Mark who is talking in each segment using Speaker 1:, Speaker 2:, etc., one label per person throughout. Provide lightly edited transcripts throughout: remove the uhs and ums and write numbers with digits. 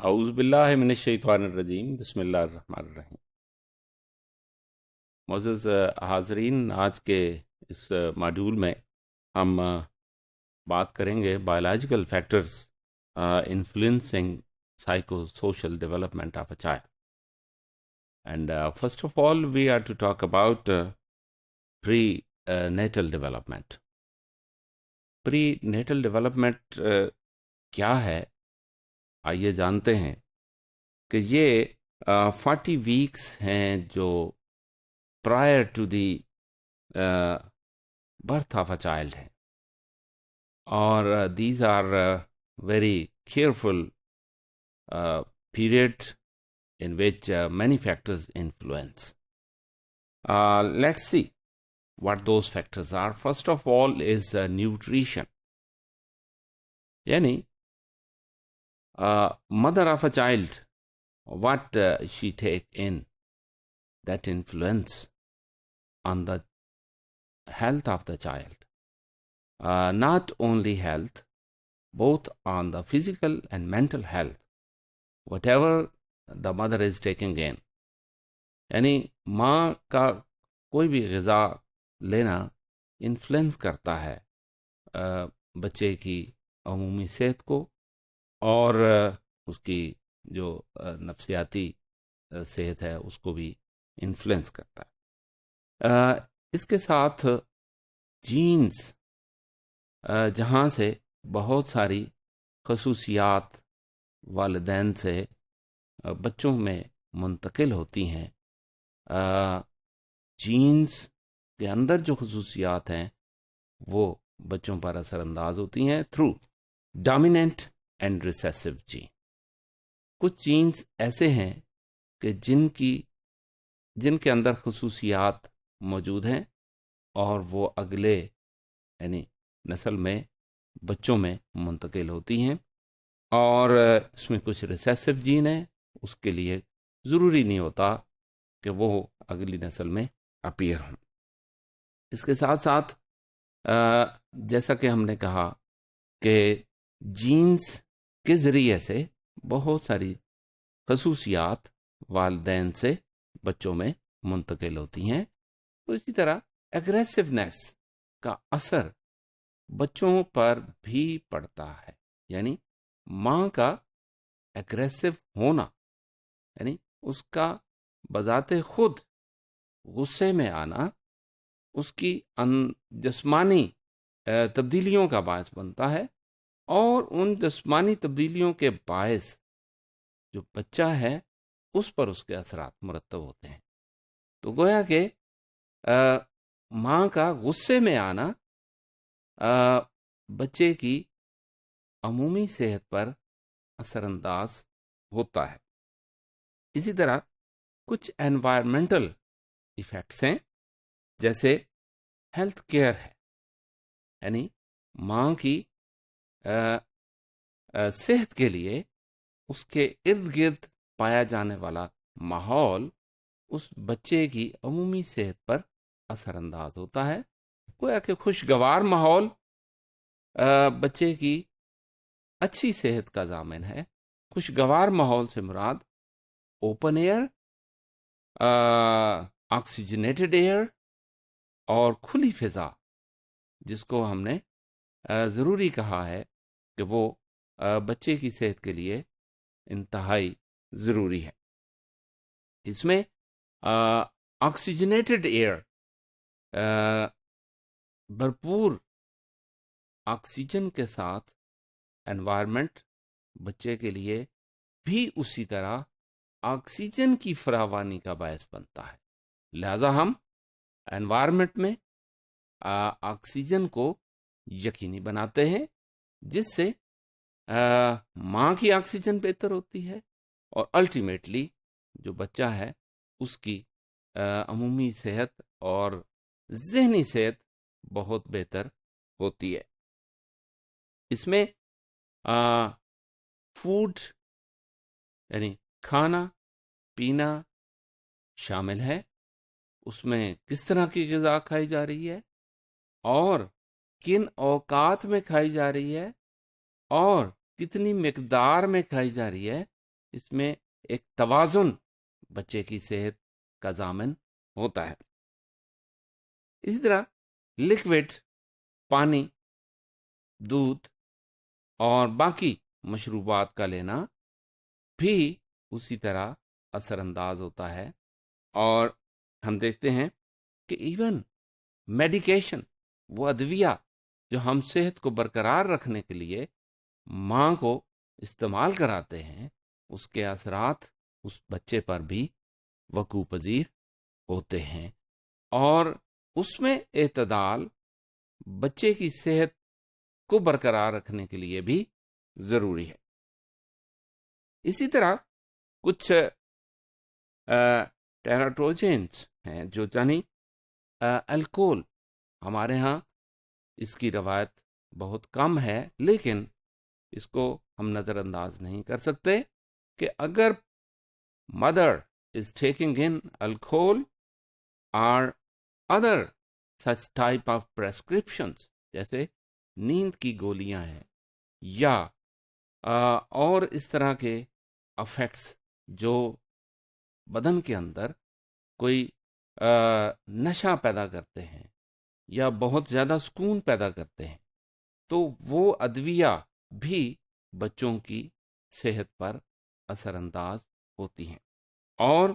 Speaker 1: اعوذ باللہ من الشیطان الرجیم، بسم اللہ الرحمن الرحیم۔ معزز حاضرین، آج کے اس ماڈیول میں ہم بات کریں گے biological factors influencing psychosocial development of a child, and first of all we are to talk about prenatal development. Prenatal development کیا ہے؟ آئیے جانتے ہیں کہ یہ 40 ویکس ہیں جو prior to the birth of a child ہے، اور these are very careful period in which many factors influence. Let's see what those factors are. First of all is nutrition. یعنی mother of a child, what she take in, that influence on the health of the child. Not only health, both on the physical and mental health. Whatever the mother is taking in. یعنی ماں کا کوئی بھی غذا لینا influence کرتا ہے بچے کی عمومی صحت کو، اور اس کی جو نفسیاتی صحت ہے اس کو بھی انفلوئنس کرتا ہے۔ اس کے ساتھ جینز، جہاں سے بہت ساری خصوصیات والدین سے بچوں میں منتقل ہوتی ہیں، جینز کے اندر جو خصوصیات ہیں وہ بچوں پر اثر انداز ہوتی ہیں through dominant and recessive Jain. کچھ جینز ایسے ہیں کہ جن کے اندر خصوصیات موجود ہیں اور وہ اگلے یعنی نسل میں بچوں میں منتقل ہوتی ہیں، اور اس میں کچھ ریسیسو جین ہیں، اس کے لیے ضروری نہیں ہوتا کہ وہ اگلی نسل میں اپیئر ہوں۔ اس کے ساتھ ساتھ جیسا کہ ہم نے کہا کہ جینز کے ذریعے سے بہت ساری خصوصیات والدین سے بچوں میں منتقل ہوتی ہیں، تو اسی طرح ایگریسونیس کا اثر بچوں پر بھی پڑتا ہے۔ یعنی ماں کا ایگریسو ہونا، یعنی اس کا بذات خود غصے میں آنا، اس کی جسمانی تبدیلیوں کا باعث بنتا ہے، اور ان جسمانی تبدیلیوں کے باعث جو بچہ ہے اس پر اس کے اثرات مرتب ہوتے ہیں۔ تو گویا کہ ماں کا غصے میں آنا بچے کی عمومی صحت پر اثر انداز ہوتا ہے۔ اسی طرح کچھ انوائرمنٹل ایفیکٹس ہیں، جیسے ہیلتھ کیئر ہے، یعنی ماں کی صحت کے لیے اس کے ارد گرد پایا جانے والا ماحول اس بچے کی عمومی صحت پر اثر انداز ہوتا ہے۔ گویا کہ خوشگوار ماحول بچے کی اچھی صحت کا ضامن ہے۔ خوشگوار ماحول سے مراد اوپن ایئر، آکسیجنیٹڈ ایئر اور کھلی فضا، جس کو ہم نے ضروری کہا ہے کہ وہ بچے کی صحت کے لیے انتہائی ضروری ہے۔ اس میں آکسیجنیٹڈ ایئر، بھرپور آکسیجن کے ساتھ انوائرمنٹ بچے کے لیے بھی اسی طرح آکسیجن کی فراوانی کا باعث بنتا ہے۔ لہذا ہم انوائرمنٹ میں آکسیجن کو یقینی بناتے ہیں، جس سے ماں کی آکسیجن بہتر ہوتی ہے، اور الٹیمیٹلی جو بچہ ہے اس کی عمومی صحت اور ذہنی صحت بہت بہتر ہوتی ہے۔ اس میں فوڈ یعنی کھانا پینا شامل ہے، اس میں کس طرح کی غذا کھائی جا رہی ہے، اور کن اوقات میں کھائی جا رہی ہے، اور کتنی مقدار میں کھائی جا رہی ہے، اس میں ایک توازن بچے کی صحت کا ضامن ہوتا ہے۔ اسی طرح لکوڈ، پانی، دودھ اور باقی مشروبات کا لینا بھی اسی طرح اثر انداز ہوتا ہے، اور ہم دیکھتے ہیں کہ ایون میڈیکیشن، وہ ادویہ جو ہم صحت کو برقرار رکھنے کے لیے ماں کو استعمال کراتے ہیں، اس کے اثرات اس بچے پر بھی وقوع پذیر ہوتے ہیں، اور اس میں اعتدال بچے کی صحت کو برقرار رکھنے کے لیے بھی ضروری ہے۔ اسی طرح کچھ ٹیراتوجنس ہیں جو یعنی الکول، ہمارے ہاں اس کی روایت بہت کم ہے، لیکن اس کو ہم نظر انداز نہیں کر سکتے کہ اگر mother is taking in alcohol اور ادر سچ ٹائپ آف پریسکرپشنز، جیسے نیند کی گولیاں ہیں یا اور اس طرح کے افیکٹس جو بدن کے اندر کوئی نشہ پیدا کرتے ہیں یا بہت زیادہ سکون پیدا کرتے ہیں، تو وہ ادویہ بھی بچوں کی صحت پر اثر انداز ہوتی ہیں۔ اور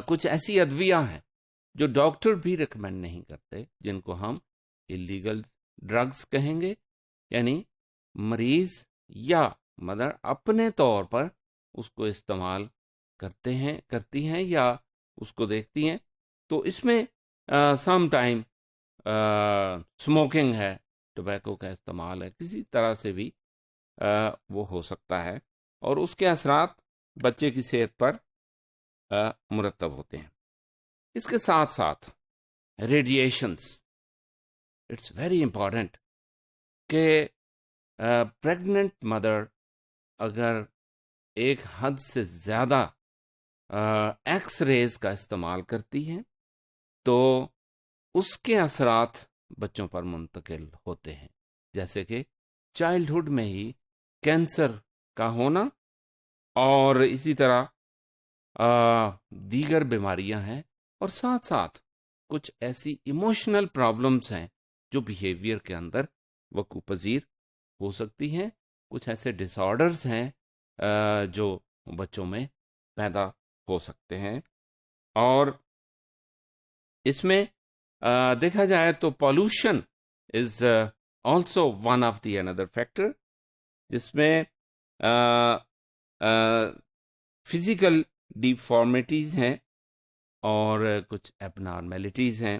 Speaker 1: کچھ ایسی ادویہ ہیں جو ڈاکٹر بھی ریکمینڈ نہیں کرتے، جن کو ہم اللیگل ڈرگز کہیں گے، یعنی مریض یا مدر اپنے طور پر اس کو استعمال کرتی ہیں یا اس کو دیکھتی ہیں، تو اس میں سم ٹائم اسموکنگ ہے، ٹوبیکو کا استعمال ہے، کسی طرح سے بھی وہ ہو سکتا ہے، اور اس کے اثرات بچے کی صحت پر مرتب ہوتے ہیں۔ اس کے ساتھ ساتھ ریڈیشنز، اٹس ویری امپورٹنٹ کہ پریگننٹ مدر اگر ایک حد سے زیادہ ایکس ریز کا استعمال کرتی ہیں تو اس کے اثرات بچوں پر منتقل ہوتے ہیں، جیسے کہ چائلڈہڈ میں ہی کینسر کا ہونا، اور اسی طرح دیگر بیماریاں ہیں، اور ساتھ ساتھ کچھ ایسی ایموشنل پرابلمز ہیں جو بیہیویئر کے اندر وقوع پذیر ہو سکتی ہیں، کچھ ایسے ڈس آرڈرز ہیں جو بچوں میں پیدا ہو سکتے ہیں، اور اس میں دیکھا جائے تو pollution is also one of the another factor, جس میں فزیکل ڈیفارمیٹیز ہیں اور کچھ ایب نارمیلٹیز ہیں،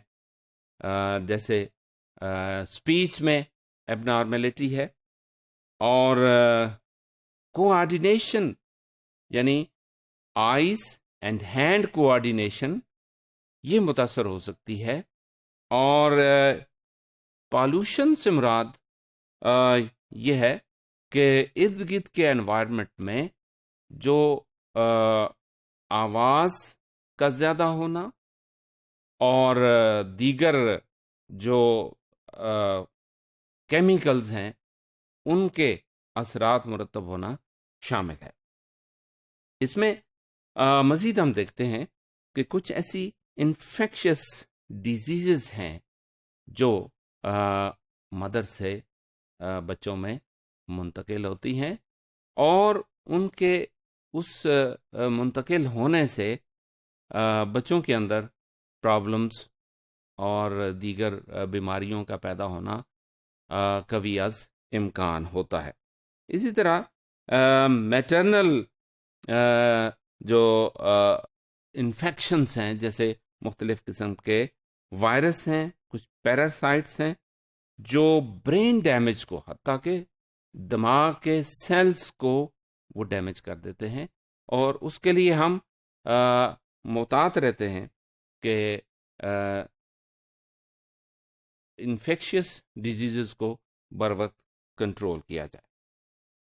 Speaker 1: جیسے اسپیچ میں ایب نارمیلٹی ہے، اور کوآرڈینیشن یعنی آئیز اینڈ ہینڈ کوآرڈینیشن یہ متاثر ہو سکتی ہے، اور پالوشن سے مراد یہ ہے کہ ارد گرد کے انوائرمنٹ میں جو آواز کا زیادہ ہونا اور دیگر جو کیمیکلز ہیں ان کے اثرات مرتب ہونا شامل ہے۔ اس میں مزید ہم دیکھتے ہیں کہ کچھ ایسی انفیکشس ڈیزیزز ہیں جو مدر سے بچوں میں منتقل ہوتی ہیں، اور ان کے اس منتقل ہونے سے بچوں کے اندر پرابلمز اور دیگر بیماریوں کا پیدا ہونا کبھی از امکان ہوتا ہے۔ اسی طرح میٹرنل جو انفیکشنز ہیں، جیسے مختلف قسم کے وائرس ہیں، کچھ پیراسائٹس ہیں جو برین ڈیمیج کو، حتیٰ کہ دماغ کے سیلز کو وہ ڈیمیج کر دیتے ہیں، اور اس کے لیے ہم محتاط رہتے ہیں کہ انفیکشس ڈیزیزز کو بر وقت کنٹرول کیا جائے۔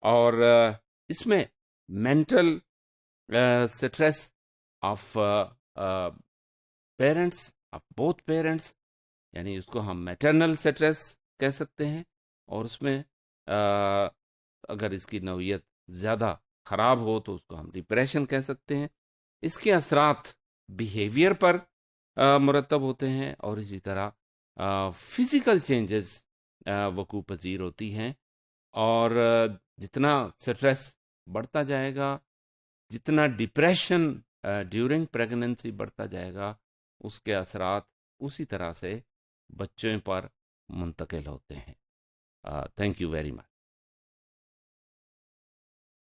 Speaker 1: اور اس میں mental stress of parents, of both parents, یعنی اس کو ہم میٹرنل سٹریس کہہ سکتے ہیں، اور اس میں اگر اس کی نوعیت زیادہ خراب ہو تو اس کو ہم ڈپریشن کہہ سکتے ہیں. اس کے اثرات بیہیویئر پر مرتب ہوتے ہیں اور اسی طرح فزیکل چینجز وقوع پذیر ہوتی ہیں. اور جتنا سٹریس بڑھتا جائے گا، جتنا ڈپریشن ڈیورنگ پریگننسی بڑھتا جائے گا، اس کے اثرات اسی طرح سے بچوں پر منتقل ہوتے ہیں. Thank you very much.